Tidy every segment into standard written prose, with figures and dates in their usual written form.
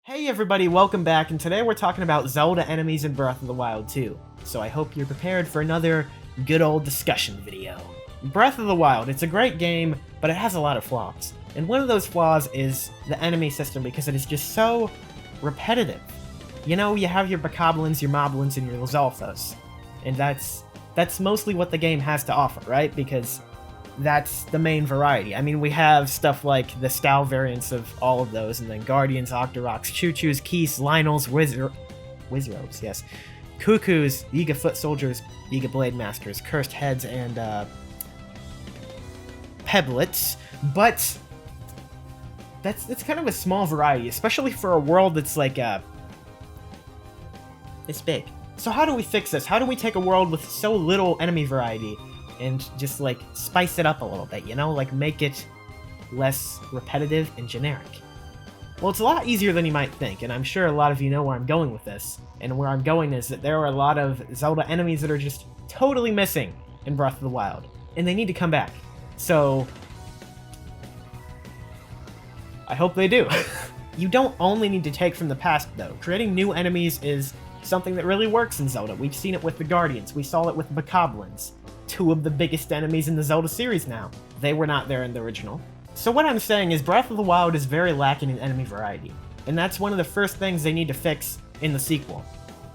Hey everybody, welcome back, and today we're talking about Zelda enemies in Breath of the Wild 2. So I hope you're prepared for another good old discussion video. Breath of the Wild, it's a great game, but it has a lot of flaws. And one of those flaws is the enemy system because it is just so repetitive. You know, you have your Bokoblins, your Moblins, and your Lizalfos. And that's mostly what the game has to offer, right? Because that's the main variety. I mean, we have stuff like the style variants of all of those, and then Guardians, Octoroks, Choo-Choos, Keese, Lynels, Wizrobes, yes, Cuckoos, Yiga Foot Soldiers, Yiga Blade Masters, Cursed Heads, and Peblets, but that's kind of a small variety, especially for a world that's like, it's big. So how do we fix this? How do we take a world with so little enemy variety and just like spice it up a little bit, you know, like make it less repetitive and generic? Well, it's a lot easier than you might think, and I'm sure a lot of you know where I'm going with this. And where I'm going is that there are a lot of Zelda enemies that are just totally missing in Breath of the Wild, and they need to come back. So I hope they do. You don't only need to take from the past, though. Creating new enemies is something that really works in Zelda. We've seen it with the Guardians. We saw it with Bokoblins, two of the biggest enemies in the Zelda series now. They were not there in the original. So what I'm saying is Breath of the Wild is very lacking in enemy variety, and that's one of the first things they need to fix in the sequel,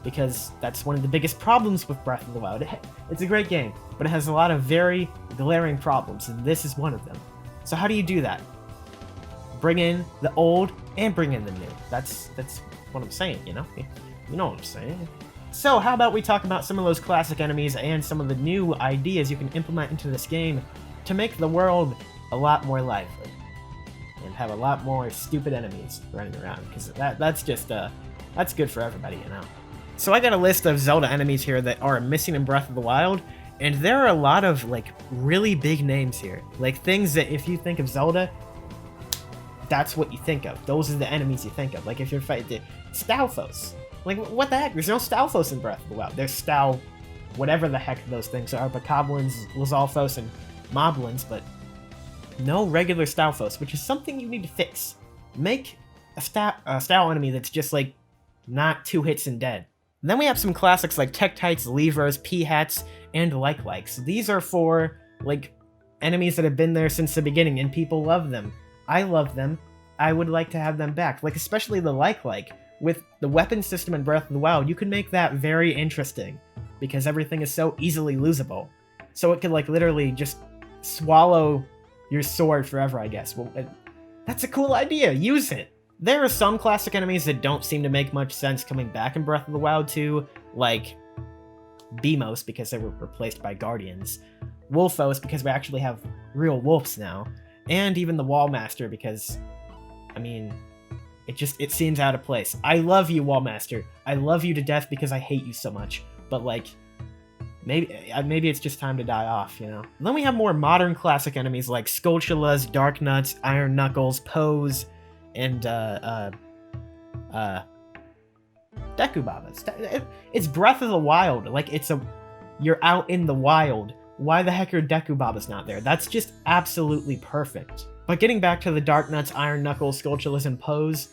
because that's one of the biggest problems with Breath of the Wild. It's a great game, but it has a lot of very glaring problems, and this is one of them. So how do you do that? Bring in the old and bring in the new. That's what I'm saying, you know? You know what I'm saying. So how about we talk about some of those classic enemies and some of the new ideas you can implement into this game to make the world a lot more lively and have a lot more stupid enemies running around, because that's just that's good for everybody, you know. So I got a list of Zelda enemies here that are missing in Breath of the Wild, and there are a lot of like really big names here, like things that if you think of Zelda, that's what you think of. Those are the enemies you think of. Like if you're fighting Stalfos. Like, what the heck? There's no Stalfos in Breath of the Wild. There's whatever the heck those things are, Bokoblins, Lizalfos, and Moblins, but no regular Stalfos, which is something you need to fix. Make a style enemy that's just, like, not 2 hits and dead. And then we have some classics like Tektites, Levers, Peahats, and Like-Likes. These are for, like, enemies that have been there since the beginning, and people love them. I love them. I would like to have them back. Like, especially the Like-Like. With the weapon system in Breath of the Wild, you can make that very interesting, because everything is so easily losable. So it could, like, literally just swallow your sword forever, I guess. Well, that's a cool idea. Use it. There are some classic enemies that don't seem to make much sense coming back in Breath of the Wild 2, like Beamos, because they were replaced by Guardians, Wolfos, because we actually have real wolves now, and even the Wallmaster, because, I mean, it seems out of place. I love you, Wallmaster. I love you to death because I hate you so much. But, like, maybe it's just time to die off, you know? And then we have more modern classic enemies like Skulltulas, Darknuts, Iron Knuckles, Pose, and, Dekubabas. It's Breath of the Wild. Like, you're out in the wild. Why the heck are Dekubabas not there? That's just absolutely perfect. But getting back to the Darknuts, Iron Knuckles, Skulltulas, and Pose,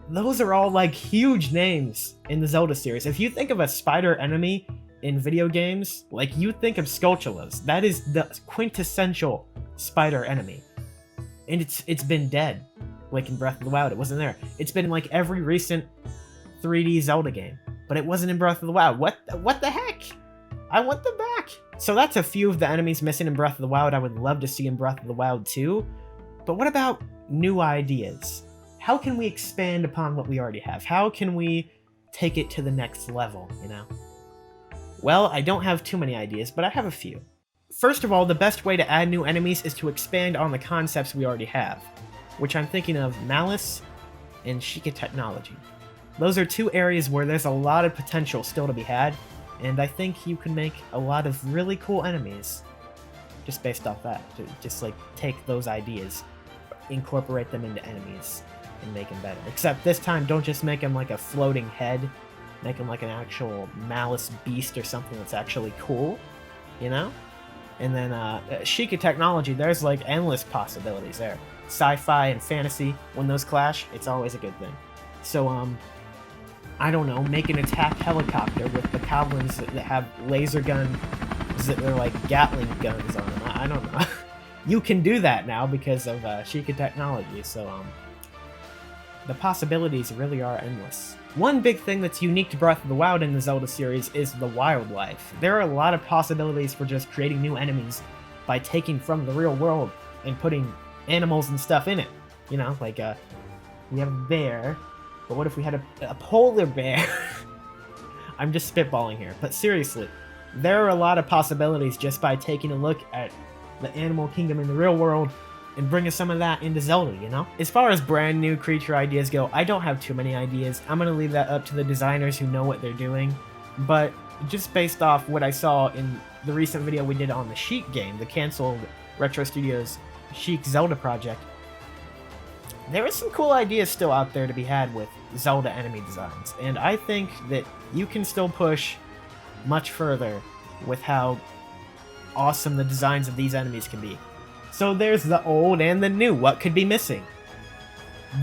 those are all, like, huge names in the Zelda series. If you think of a spider enemy in video games, like, you think of Skulltulas. That is the quintessential spider enemy. And it's been dead. Like in Breath of the Wild, it wasn't there. It's been in, like, every recent 3D Zelda game. But it wasn't in Breath of the Wild. What the heck? I want them back! So that's a few of the enemies missing in Breath of the Wild I would love to see in Breath of the Wild 2. But what about new ideas? How can we expand upon what we already have? How can we take it to the next level, you know? Well, I don't have too many ideas, but I have a few. First of all, the best way to add new enemies is to expand on the concepts we already have, which I'm thinking of Malice and Sheikah Technology. Those are two areas where there's a lot of potential still to be had, and I think you can make a lot of really cool enemies just based off that. Just, like, take those ideas, incorporate them into enemies, and make them better. Except this time, don't just make them like a floating head. Make them like an actual Malice beast or something that's actually cool, you know? And then Sheikah Technology, there's, like, endless possibilities there. Sci-fi and fantasy, when those clash, it's always a good thing. So, I don't know, make an attack helicopter with the goblins that have laser guns that are like Gatling guns on them. I don't know. You can do that now because of Sheikah technology, so, the possibilities really are endless. One big thing that's unique to Breath of the Wild in the Zelda series is the wildlife. There are a lot of possibilities for just creating new enemies by taking from the real world and putting animals and stuff in it. You know, like, we have a bear, but what if we had a polar bear? I'm just spitballing here, but seriously, there are a lot of possibilities just by taking a look at the animal kingdom in the real world and bringing some of that into Zelda, you know? As far as brand new creature ideas go, I don't have too many ideas. I'm gonna leave that up to the designers who know what they're doing, but just based off what I saw in the recent video we did on the Sheik game, the canceled Retro Studios Sheik Zelda project, there is some cool ideas still out there to be had with Zelda enemy designs, and I think that you can still push much further with how awesome the designs of these enemies can be. So there's the old and the new. What could be missing?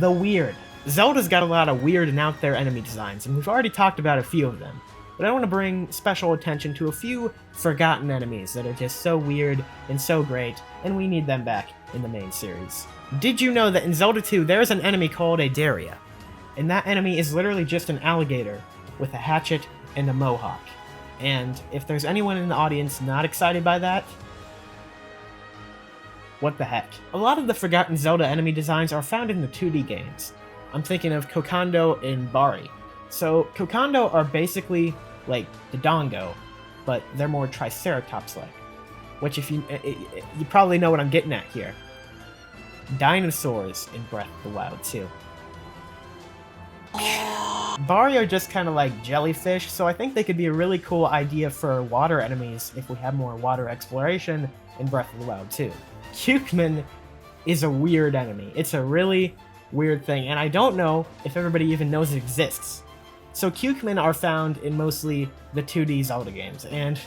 The weird. Zelda's got a lot of weird and out there enemy designs, and we've already talked about a few of them. But I want to bring special attention to a few forgotten enemies that are just so weird and so great, and we need them back in the main series. Did you know that in Zelda 2 there's an enemy called a Daria? And that enemy is literally just an alligator with a hatchet and a mohawk. And if there's anyone in the audience not excited by that, what the heck? A lot of the forgotten Zelda enemy designs are found in the 2D games. I'm thinking of Kokando and Bari. So Kokando are basically like the Dongo, but they're more Triceratops-like. Which if you probably know what I'm getting at here. Dinosaurs in Breath of the Wild 2. Bari are just kind of like jellyfish, so I think they could be a really cool idea for water enemies if we have more water exploration in Breath of the Wild 2. Cukeman is a weird enemy. It's a really weird thing, and I don't know if everybody even knows it exists. So Cukemen are found in mostly the 2D Zelda games, and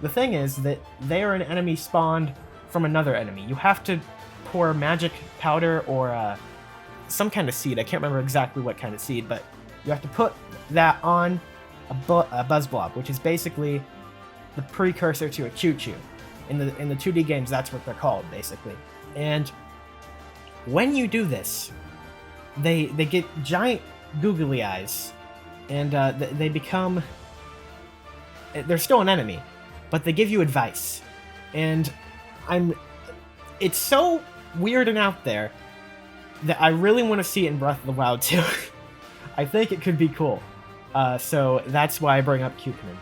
the thing is that they are an enemy spawned from another enemy. You have to pour magic powder or some kind of seed. I can't remember exactly what kind of seed, but you have to put that on a Buzz Blob, which is basically the precursor to a Choo-Choo. In the 2D games, that's what they're called, basically. And when you do this, they get giant googly eyes, and they become... They're still an enemy, but they give you advice. And it's so weird and out there that I really want to see it in Breath of the Wild 2. I think it could be cool. So that's why I bring up Cukeman,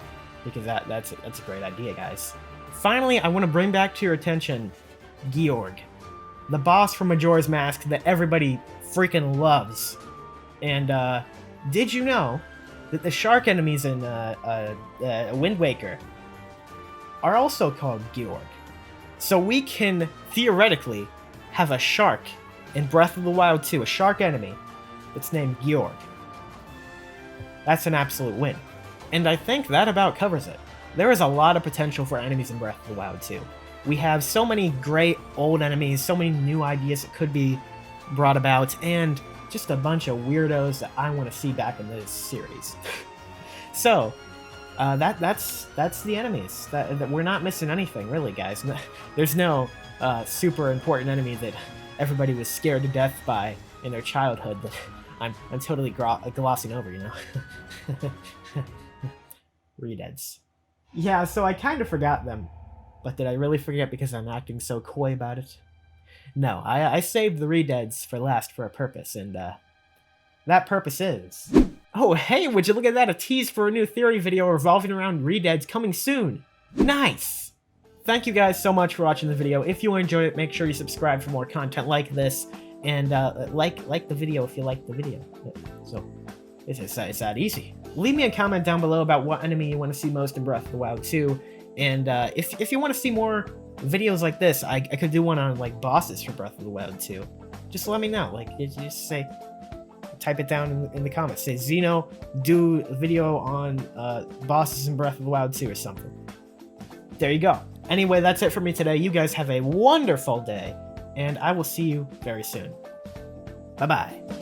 because that's a great idea, guys. Finally, I want to bring back to your attention Georg, the boss from Majora's Mask that everybody freaking loves. And did you know that the shark enemies in Wind Waker are also called Georg? So we can theoretically have a shark in Breath of the Wild 2, a shark enemy that's named Georg. That's an absolute win. And I think that about covers it. There is a lot of potential for enemies in Breath of the Wild 2. We have so many great old enemies, so many new ideas that could be brought about, and just a bunch of weirdos that I want to see back in this series. So, that's the enemies. That we're not missing anything, really, guys. There's no super important enemy that everybody was scared to death by in their childhood that I'm totally glossing over, you know? Redeads. Yeah, so I kind of forgot them. But did I really forget because I'm acting so coy about it? No, I saved the Redeads for last for a purpose, and that purpose is... Oh, hey, would you look at that? A tease for a new theory video revolving around Redeads coming soon. Nice! Thank you guys so much for watching the video. If you enjoyed it, make sure you subscribe for more content like this, and like the video if you like the video. So, it's that easy. Leave me a comment down below about what enemy you want to see most in Breath of the Wild 2, and if you want to see more videos like this, I could do one on like bosses for Breath of the Wild 2. Just let me know. Like, just say, type it down in the comments. Say, Xeno, do a video on bosses in Breath of the Wild 2 or something. There you go. Anyway, that's it for me today. You guys have a wonderful day, and I will see you very soon. Bye-bye.